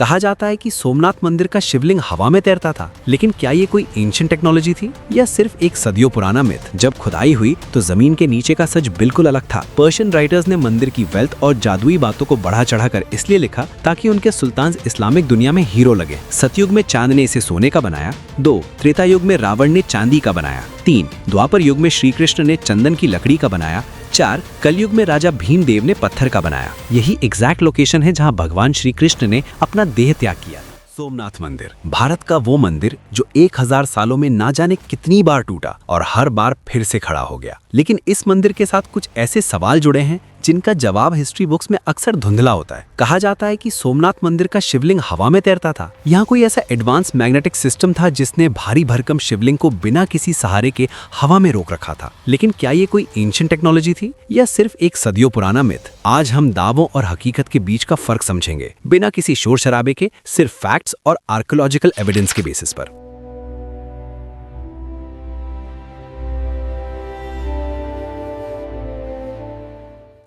कहा जाता है कि सोमनाथ मंदिर का शिवलिंग हवा में तैरता था, लेकिन क्या ये कोई एंशिएंट टेक्नोलॉजी थी या सिर्फ एक सदियों पुराना मिथ? जब खुदाई हुई तो जमीन के नीचे का सच बिल्कुल अलग था। पर्शियन राइटर्स ने मंदिर की वेल्थ और जादुई बातों को बढ़ा चढ़ाकर इसलिए लिखा ताकि उनके सुल्तान इस्लामिक दुनिया में हीरो लगे। सतयुग में चांद ने इसे सोने का बनाया। 2. त्रेता युग में रावण ने चांदी का बनाया। 3. द्वापर युग में श्री कृष्ण ने चंदन की लकड़ी का बनाया। 4. कलयुग में राजा भीमदेव ने पत्थर का बनाया। यही एग्जैक्ट लोकेशन है जहां भगवान श्री कृष्ण ने अपना देह त्याग किया। सोमनाथ मंदिर, भारत का वो मंदिर जो 1000 सालों में ना जाने कितनी बार टूटा और हर बार फिर से खड़ा हो गया। लेकिन इस मंदिर के साथ कुछ ऐसे सवाल जुड़े हैं जिनका जवाब हिस्ट्री बुक्स में अक्सर धुंधला होता है। कहा जाता है कि सोमनाथ मंदिर का शिवलिंग हवा में तैरता था। यहाँ कोई ऐसा एडवांस मैग्नेटिक सिस्टम था जिसने भारी भरकम शिवलिंग को बिना किसी सहारे के हवा में रोक रखा था। लेकिन क्या ये कोई एंशिएंट टेक्नोलॉजी थी या सिर्फ एक सदियों पुराना मिथ? आज हम दावों और हकीकत के बीच का फर्क समझेंगे, बिना किसी शोर शराबे के, सिर्फ फैक्ट्स और आर्कियोलॉजिकल एविडेंस के बेसिस पर।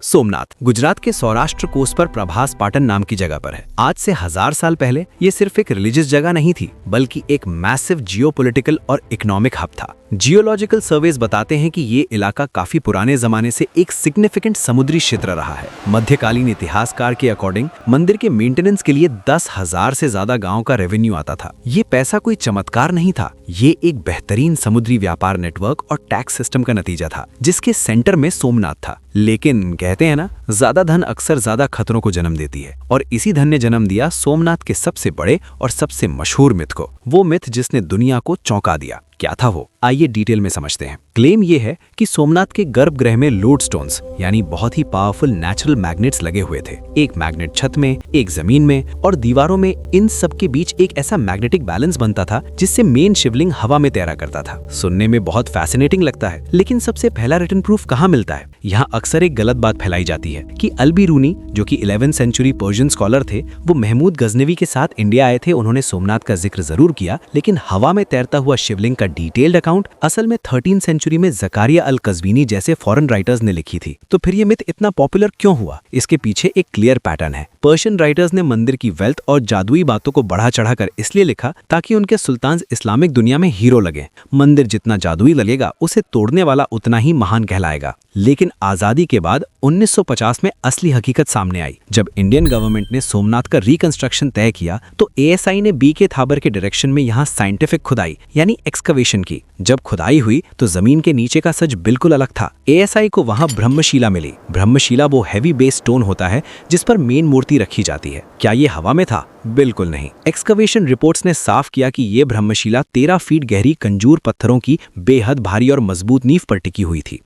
सोमनाथ गुजरात के सौराष्ट्र कोस्ट पर प्रभास पाटन नाम की जगह पर है। आज से 1000 साल पहले ये सिर्फ एक रिलीजियस जगह नहीं थी, बल्कि एक मैसिव जियोपॉलिटिकल और इकोनॉमिक हब था। जियोलॉजिकल सर्वेज बताते हैं कि ये इलाका काफी पुराने जमाने से एक सिग्निफिकेंट समुद्री क्षेत्र रहा है। मध्यकालीन इतिहासकार के अकॉर्डिंग मंदिर के मेंटेनेंस के लिए 10,000 से ज्यादा गांव का रेवेन्यू आता था। ये पैसा कोई चमत्कार नहीं था, ये एक बेहतरीन समुद्री व्यापार नेटवर्क और टैक्स सिस्टम का नतीजा था, जिसके सेंटर में सोमनाथ था। लेकिन कहते हैं ना, ज्यादा धन अक्सर ज्यादा खतरों को जन्म देती है, और इसी धन ने जन्म दिया सोमनाथ के सबसे बड़े और सबसे मशहूर मिथ को। वो मिथ जिसने दुनिया को चौंका दिया। क्या था वो? आइए डिटेल में समझते हैं। क्लेम ये है कि सोमनाथ के गर्भगृह में लोडस्टोन्स यानी बहुत ही पावरफुल नेचुरल मैग्नेट्स लगे हुए थे। एक मैग्नेट छत में, एक जमीन में और दीवारों में। इन सब के बीच एक ऐसा मैग्नेटिक बैलेंस बनता था जिससे मेन शिवलिंग हवा में तैरा करता था। सुनने में बहुत फैसिनेटिंग लगता है, लेकिन सबसे पहला रिटन प्रूफ कहाँ मिलता है? यहाँ अक्सर एक गलत बात फैलाई जाती है कि अल-बिरूनी, जो कि 11वीं सेंचुरी पर्शियन स्कॉलर थे, वो महमूद गजनवी के साथ इंडिया आए थे। उन्होंने सोमनाथ का जिक्र जरूर किया, लेकिन हवा में तैरता हुआ शिवलिंग का डिटेल्ड अकाउंट असल में 13वीं सेंचुरी में ज़कारिया अल-कज़वीनी जैसे फॉरेन राइटर्स ने लिखी थी। तो फिर ये मिथ इतना पॉपुलर क्यों हुआ? इसके पीछे एक क्लियर पैटर्न है। पर्शियन राइटर्स ने मंदिर की वेल्थ और जादुई बातों को बढ़ा चढ़ाकर इसलिए लिखा ताकि उनके सुल्तान इस्लामिक दुनिया में हीरो लगे। मंदिर जितना जादुई लगेगा, उसे तोड़ने वाला उतना ही महान कहलाएगा। लेकिन आजादी के बाद 1950 में असली हकीकत सामने आई। जब इंडियन गवर्नमेंट ने सोमनाथ का रिकंस्ट्रक्शन तय किया तो एएसआई ने बीके थाबर के डायरेक्शन में यहाँ साइंटिफिक खुदाई यानी एक्सकवेशन की। जब खुदाई हुई तो जमीन के नीचे का सच बिल्कुल अलग था। एएसआई को वहाँ ब्रह्मशिला मिली। ब्रह्मशिला वो हैवी बेस स्टोन होता है जिस पर मेन मूर्ति रखी जाती है। क्या ये हवा में था? बिल्कुल नहीं। एक्सकवेशन रिपोर्ट्स ने साफ किया कि ये ब्रह्मशिला 13 फीट गहरी कंजूर पत्थरों की बेहद भारी और मजबूत नींव पर टिकी हुई थी।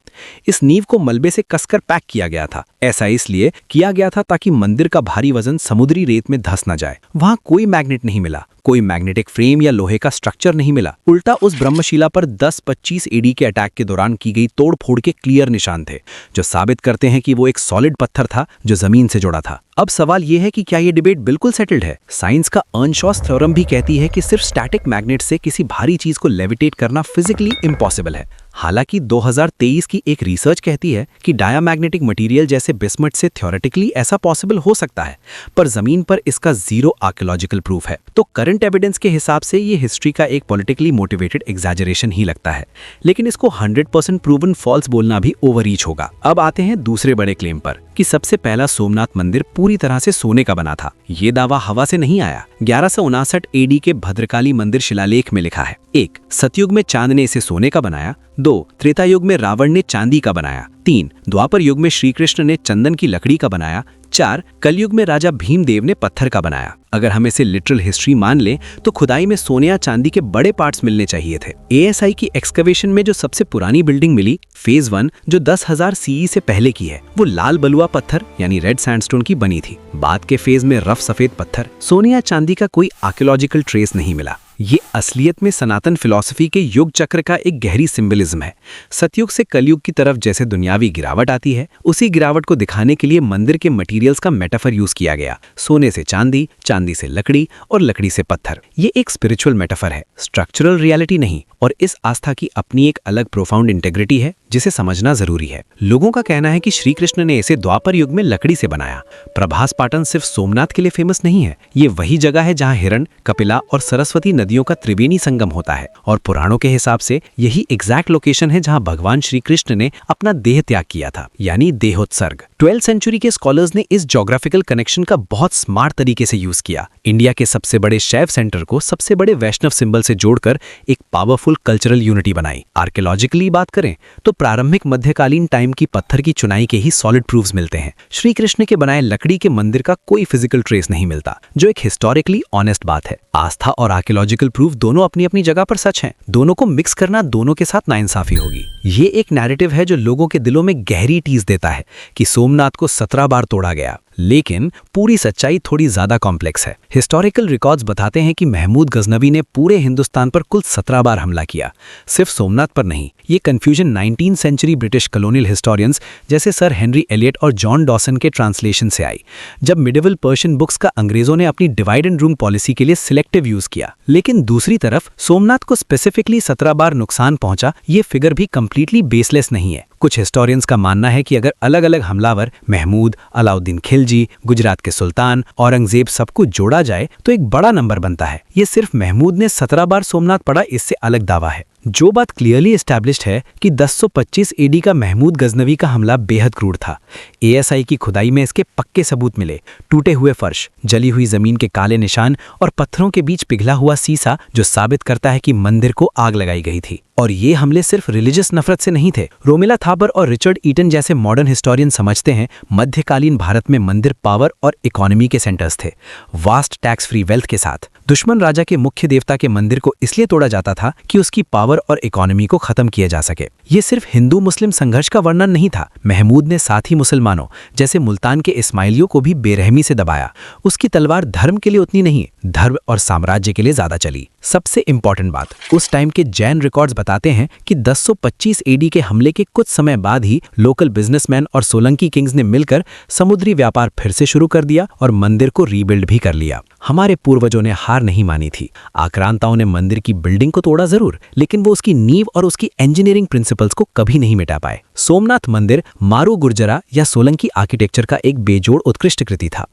इस नींव को मलबे से कसकर पैक किया गया था। ऐसा इसलिए किया गया था ताकि मंदिर का भारी वजन समुद्री रेत में धंस न जाए। वहां कोई मैग्नेट नहीं मिला, कोई मैग्नेटिक फ्रेम या लोहे का स्ट्रक्चर नहीं मिला। उल्टा उस ब्रह्मशिला पर 10-25 एडी के अटैक के दौरान की गई तोड़फोड़ के क्लियर निशान थे, जो साबित करते हैं कि वो एक सॉलिड पत्थर था जो जमीन से जुड़ा था। अब सवाल यह है कि क्या ये डिबेट बिल्कुल सेटल्ड है? साइंस का अर्नशॉस थ्योरम भी कहती है कि सिर्फ स्टैटिक मैग्नेट से किसी भारी चीज को लेविटेट करना फिजिकली इम्पॉसिबल है। हालांकि 2023 की एक रिसर्च कहती है कि डायामैग्नेटिक मटेरियल जैसे बिस्मट से थ्योरेटिकली ऐसा पॉसिबल हो सकता है, पर जमीन पर इसका जीरो आर्कियोलॉजिकल प्रूफ है। तो करंट एविडेंस के हिसाब से ये हिस्ट्री का एक पॉलिटिकली मोटिवेटेड एग्जैजरेशन ही लगता है, लेकिन इसको 100% प्रूवन फॉल्स बोलना भी ओवररीच होगा। अब आते हैं दूसरे बड़े क्लेम पर कि सबसे पहला सोमनाथ मंदिर पूरी तरह से सोने का बना था। ये दावा हवा से नहीं आया। 1159 एडी के भद्रकाली मंदिर शिलालेख में लिखा है। 1. सतयुग में चांद ने इसे सोने का बनाया। 2. त्रेता युग में रावण ने चांदी का बनाया। 3. द्वापर युग में श्री कृष्ण ने चंदन की लकड़ी का बनाया। 4. कलयुग में राजा भीमदेव ने पत्थर का बनाया। अगर हम इसे लिटरल हिस्ट्री मान लें तो खुदाई में सोने या चांदी के बड़े पार्ट्स मिलने चाहिए थे। एएसआई की एक्सकवेशन में जो सबसे पुरानी बिल्डिंग मिली, फेज 1, जो 10,000 सीई से पहले की है, वो लाल बलुआ पत्थर यानी रेड सैंडस्टोन की बनी थी। बाद के फेज में रफ सफेद पत्थर। सोने या चांदी का कोई आर्कियोलॉजिकल ट्रेस नहीं मिला। ये असलियत में सनातन फिलॉसफी के युग चक्र का एक गहरी सिंबलिज्म है। सतयुग से कलयुग की तरफ जैसे दुनियावी गिरावट आती है, उसी गिरावट को दिखाने के लिए मंदिर के मटेरियल्स का मेटाफर यूज किया गया। सोने से चांदी, चांदी से लकड़ी और लकड़ी से पत्थर। ये एक स्पिरिचुअल मेटाफर है, स्ट्रक्चरल रियलिटी नहीं। और इस आस्था की अपनी एक अलग प्रोफाउंड इंटेग्रिटी है जिसे समझना जरूरी है। लोगों का कहना है कि श्री कृष्ण ने इसे द्वापर युग में लकड़ी से बनाया। प्रभास पाटन सिर्फ सोमनाथ के लिए फेमस नहीं है, ये वही जगह है जहाँ हिरण, कपिला और सरस्वती नदियों का त्रिवेणी संगम होता है, और पुराणों के हिसाब से यही एग्जैक्ट लोकेशन है जहाँ भगवान श्री कृष्ण ने अपना देह त्याग किया था, यानी देहोत्सर्ग। 12th सेंचुरी के स्कॉलर्स ने इस ज्योग्राफिकल कनेक्शन का बहुत स्मार्ट तरीके से यूज किया। इंडिया के सबसे बड़े शैव सेंटर को सबसे बड़े वैष्णव सिंबल से जोड़कर एक पावरफुल कल्चरल यूनिटी बनाई। आर्कियोलॉजिकली बात करें तो प्रारंभिक मध्यकालीन टाइम की पत्थर की चुनाई के ही सॉलिड प्रूफ्स मिलते हैं। श्री कृष्ण के बनाए लकड़ी के मंदिर का कोई फिजिकल ट्रेस नहीं मिलता, जो एक हिस्टोरिकली ऑनेस्ट बात है। आस्था और आर्कियोलॉजिकल प्रूफ दोनों अपनी अपनी जगह पर सच हैं। दोनों को मिक्स करना दोनों के साथ नाइंसाफी होगी। ये एक नैरेटिव है जो लोगों के दिलों में गहरी टीज देता है कि सोमनाथ को 17 बार तोड़ा गया, लेकिन पूरी सच्चाई थोड़ी ज्यादा कॉम्प्लेक्स है। हिस्टोरिकल रिकॉर्ड्स बताते हैं कि महमूद गजनवी ने पूरे हिंदुस्तान पर कुल 17 बार हमला किया, सिर्फ सोमनाथ पर नहीं। ये confusion 19th century British colonial historians जैसे सर हेनरी एलियट और जॉन डॉसन के ट्रांसलेशन से आई, जब मिडिवल पर्शियन बुक्स का अंग्रेजों ने अपनी डिवाइड एंड रूल पॉलिसी के लिए सिलेक्टिव यूज किया। लेकिन दूसरी तरफ सोमनाथ को स्पेसिफिकली 17 बार नुकसान पहुंचा, ये फिगर भी कंप्लीटली बेसलेस नहीं है। कुछ हिस्टोरियंस का मानना है कि अगर अलग अलग हमलावर महमूद, अलाउद्दीन खिलजी, गुजरात के सुल्तान, औरंगजेब सबको जोड़ा जाए तो एक बड़ा नंबर बनता है। ये सिर्फ महमूद ने 17 बार सोमनाथ पढ़ा, इससे अलग दावा है। जो बात क्लियरली एस्टैब्लिश्ड है कि 1025 एडी का महमूद गजनवी का हमला बेहद क्रूर था। एएसआई की खुदाई में इसके पक्के सबूत मिले, टूटे हुए फर्श, जली हुई जमीन के काले निशान और पत्थरों के बीच पिघला हुआ सीसा, जो साबित करता है कि मंदिर को आग लगाई गई थी। और ये हमले सिर्फ रिलीजियस नफरत से नहीं थे। रोमिला थापर और रिचर्ड ईटन जैसे मॉडर्न हिस्टोरियन समझते हैं मध्यकालीन भारत में मंदिर पावर और इकोनॉमी के सेंटर्स थे, वास्ट टैक्स फ्री वेल्थ के साथ। दुश्मन राजा के मुख्य देवता के मंदिर को इसलिए तोड़ा जाता था कि उसकी पावर और इकोनॉमी को खत्म किया जा सके। ये सिर्फ हिंदू मुस्लिम संघर्ष का वर्णन नहीं था। महमूद ने साथ ही मुसलमानों जैसे मुल्तान के इस्माइलियों को भी बेरहमी से दबाया। उसकी तलवार धर्म के लिए उतनी नहीं, धर्म और साम्राज्य के लिए ज्यादा चली। सबसे इंपॉर्टेंट बात, उस टाइम के जैन रिकॉर्ड्स बताते हैं कि 1025 एडी के हमले के कुछ समय बाद ही लोकल बिजनेसमैन और सोलंकी किंग्स ने मिलकर समुद्री व्यापार फिर से शुरू कर दिया और मंदिर को रीबिल्ड भी कर लिया। हमारे पूर्वजों ने हार नहीं मानी थी। आक्रांताओं ने मंदिर की बिल्डिंग को तोड़ा जरूर, लेकिन वो उसकी नींव और उसकी इंजीनियरिंग प्रिंसिपल्स को कभी नहीं मिटा पाए। सोमनाथ मंदिर मारू गुर्जरा या सोलंकी आर्किटेक्चर का एक बेजोड़ उत्कृष्ट कृति था।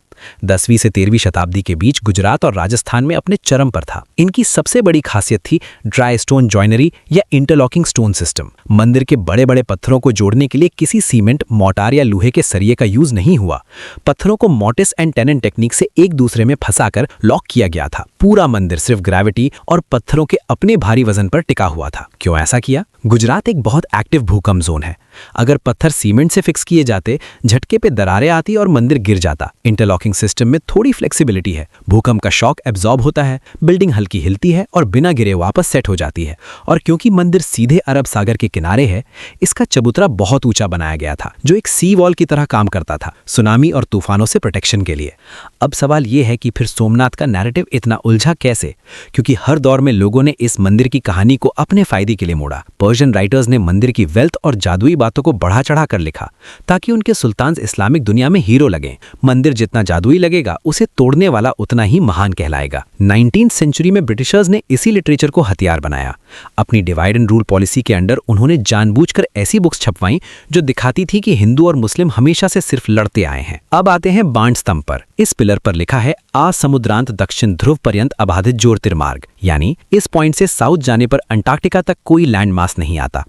10वीं से 13वीं शताब्दी के बीच गुजरात और राजस्थान में अपने चरम पर था। इनकी सबसे बड़ी खासियत थी ड्राई स्टोन जॉइनरी या इंटरलॉकिंग स्टोन सिस्टम। मंदिर के बड़े बड़े पत्थरों को जोड़ने के लिए किसी सीमेंट, मोर्टार या लोहे के सरिये का यूज नहीं हुआ। पत्थरों को मॉर्टिस एंड टेनन टेक्निक से एक दूसरे में फंसाकर लॉक किया गया था। पूरा मंदिर सिर्फ ग्रेविटी और पत्थरों के अपने भारी वजन पर टिका हुआ था। क्यों ऐसा किया? गुजरात एक बहुत एक्टिव भूकंप जोन है। अगर पत्थर सीमेंट से फिक्स किए जाते, झटके पे दरारें आती और मंदिर गिर जाता। इंटरलॉकिंग सिस्टम में थोड़ी फ्लेक्सिबिलिटी है, भूकंप का शॉक एब्जॉर्ब होता है, बिल्डिंग हल्की हिलती है और बिना गिरे वापस सेट हो जाती है। और क्योंकि मंदिर सीधे अरब सागर के किनारे है, इसका चबूतरा बहुत ऊंचा बनाया गया था, जो एक सी वॉल की तरह काम करता था, सुनामी और तूफानों से प्रोटेक्शन के लिए। अब सवाल यह है कि फिर सोमनाथ का नैरेटिव इतना उलझा कैसे? क्योंकि हर दौर में लोगों ने इस मंदिर की कहानी को अपने फायदे के लिए मोड़ा। पर्शियन राइटर्स ने मंदिर की वेल्थ और जादुई बातों को बढ़ा चढ़ा कर लिखा ताकि उनके सुल्तान इस्लामिक दुनिया में हीरो लगे। मंदिर जितना जादुई लगेगा, उसे तोड़ने वाला उतना ही महान कहलाएगा। 19th सेंचुरी में ब्रिटिशर्स ने इसी लिटरेचर को हथियार बनाया। अपनी डिवाइड एंड रूल पॉलिसी के अंडर उन्होंने जानबूझकर ऐसी बुक्स छपवाई जो दिखाती थी कि हिंदू और मुस्लिम हमेशा से सिर्फ लड़ते आए हैं। अब आते हैं बाण स्तंभ पर। इस पिलर पर लिखा है आ समुद्रांत दक्षिण ध्रुव पर्यंत अबाधित ज्योतिर्मार्ग, यानी इस पॉइंट से साउथ जाने पर अंटार्कटिका तक कोई लैंड मास नहीं आता।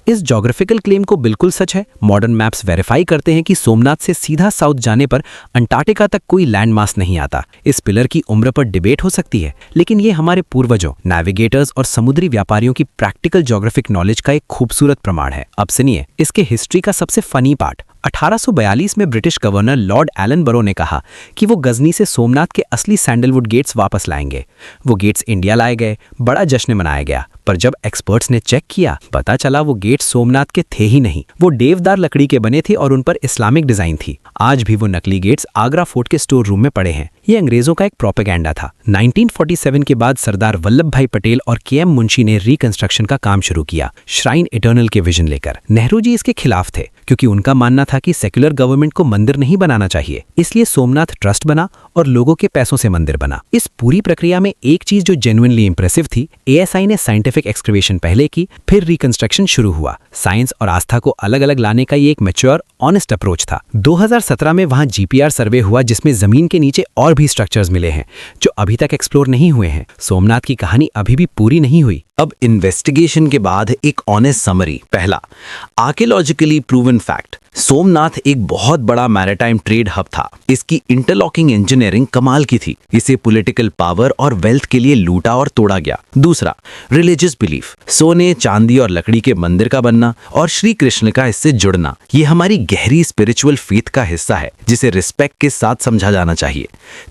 इस ज्योग्राफिकल क्लेम को बिल्कुल सच है। मॉडर्न मैप्स वेरीफाई करते हैं कि सोमनाथ से सीधा साउथ जाने पर अंटार्कटिका तक कोई लैंड मास नहीं आता। इस पिलर की उम्र पर डिबेट हो सकती है, लेकिन ये हमारे पूर्वजों, नेविगेटर्स और समुद्री व्यापारियों की प्रैक्टिकल ज्योग्राफिक नॉलेज का एक खूबसूरत प्रमाण है। अब सुनिए इसके हिस्ट्री का सबसे फनी पार्ट। 1842 में ब्रिटिश गवर्नर लॉर्ड एलन बरो ने कहा कि वो गजनी से सोमनाथ के असली सैंडलवुड गेट्स वापस लाएंगे। वो गेट्स इंडिया लाए गए, बड़ा जश्न मनाया गया, पर जब एक्सपर्ट्स ने चेक किया, पता चला वो गेट्स सोमनाथ के थे ही नहीं। वो देवदार लकड़ी के बने थे और उन पर इस्लामिक डिजाइन थी। आज भी वो नकली गेट्स आगरा फोर्ट के स्टोर रूम में पड़े हैं। ये अंग्रेजों का एक प्रोपेगेंडा था। 1947 के बाद सरदार वल्लभ भाई पटेल और केएम मुंशी ने रिकंस्ट्रक्शन का काम शुरू किया, श्राइन इटर्नल के विजन लेकर। नेहरू जी इसके खिलाफ थे क्योंकि उनका मानना था कि सेक्युलर गवर्नमेंट को मंदिर नहीं बनाना चाहिए। इसलिए सोमनाथ ट्रस्ट बना और लोगों के पैसों से मंदिर बना। इस पूरी प्रक्रिया में एक चीज जो जेन्युइनली इंप्रेसिव थी, एएसआई ने साइंटिफिक एक्सकवेशन पहले की, फिर रिकंस्ट्रक्शन शुरू हुआ। साइंस और आस्था को अलग अलग लाने का ये एक मैच्योर ऑनेस्ट अप्रोच था। 2017 में वहां जीपीआर सर्वे हुआ जिसमें जमीन के नीचे और भी स्ट्रक्चर्स मिले हैं जो अभी तक एक्सप्लोर नहीं हुए हैं। सोमनाथ की कहानी अभी भी पूरी नहीं हुई। अब इन्वेस्टिगेशन के बाद एक ऑनेस्ट समरी। पहला, आर्कियोलॉजिकली प्रूवन फैक्ट, सोमनाथ एक बहुत बड़ा मैरिटाइम ट्रेड हब था। इसकी इंटरलॉकिंग इंजीनियरिंग कमाल की थी। इसे पॉलिटिकल पावर और वेल्थ के लिए लूटा और तोड़ा गया। दूसरा, रिलीजियस बिलीफ, सोने चांदी और लकड़ी के मंदिर का बनना और श्री कृष्ण का इससे जुड़ना, ये हमारी गहरी स्पिरिचुअल फेथ का हिस्सा है जिसे रिस्पेक्ट के साथ समझा जाना चाहिए।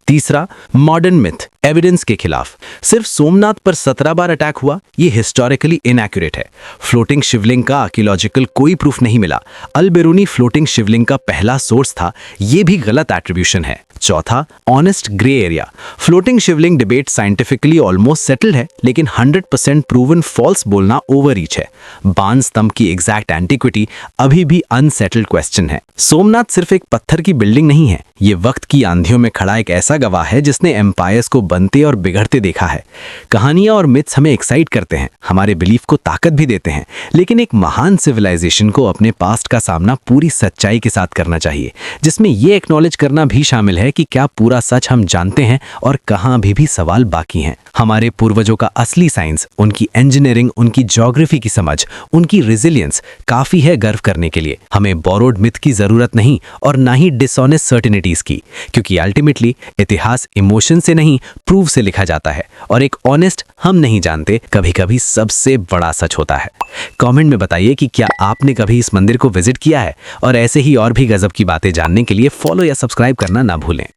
तीसरा, मॉडर्न मिथ, एविडेंस के खिलाफ। सिर्फ सोमनाथ पर 17 बार अटैक हुआ, ये हिस्टोरिकली इनएक्यूरेट है। फ्लोटिंग शिवलिंग का आर्कियोलॉजिकल कोई प्रूफ नहीं मिला। अल-बिरूनी फ्लोटिंग शिवलिंग का पहला सोर्स था, ये भी गलत एट्रीब्यूशन है। चौथा, ऑनेस्ट ग्रे एरिया, फ्लोटिंग शिवलिंग डिबेट साइंटिफिकली ऑलमोस्ट सेटल्ड है, लेकिन 100% प्रूवन फॉल्स बोलना ओवररीच है। बाण स्तंभ की एग्जैक्ट एंटिक्विटी अभी भी अनसेटल्ड क्वेश्चन है। सोमनाथ सिर्फ एक पत्थर की बिल्डिंग नहीं है, ये वक्त की आंधियों में खड़ा एक ऐसा गवाह है जिसने एम्पायर्स को बनते और बिगड़ते देखा है। कहानियां और मिथ्स हमें एक्साइट करते हैं, हमारे बिलीफ को ताकत भी देते हैं, लेकिन एक महान सिविलाइजेशन को अपने पास्ट का सामना पूरी सच्चाई के साथ करना चाहिए, जिसमें ये एक्नॉलेज करना भी शामिल है कि क्या पूरा सच हम जानते हैं और कहां भी सवाल बाकी हैं। हमारे पूर्वजों का असली साइंस, उनकी इंजीनियरिंग, उनकी ज्योग्राफी की समझ, उनकी रेजिलियंस काफी है गर्व करने के लिए। हमें बोरोड मिथ की जरूरत नहीं और ना ही डिसऑनेस्ट सर्टेनिटीज की, क्योंकि अल्टीमेटली इतिहास इमोशन से नहीं प्रूव से लिखा जाता है, और एक ऑनेस्ट हम नहीं जानते कभी कभी सबसे बड़ा सच होता है। कमेंट में बताइए कि क्या आपने कभी इस मंदिर को विजिट किया है, और ऐसे ही और भी गजब की बातें जानने के लिए फॉलो या सब्सक्राइब करना ना भूलें।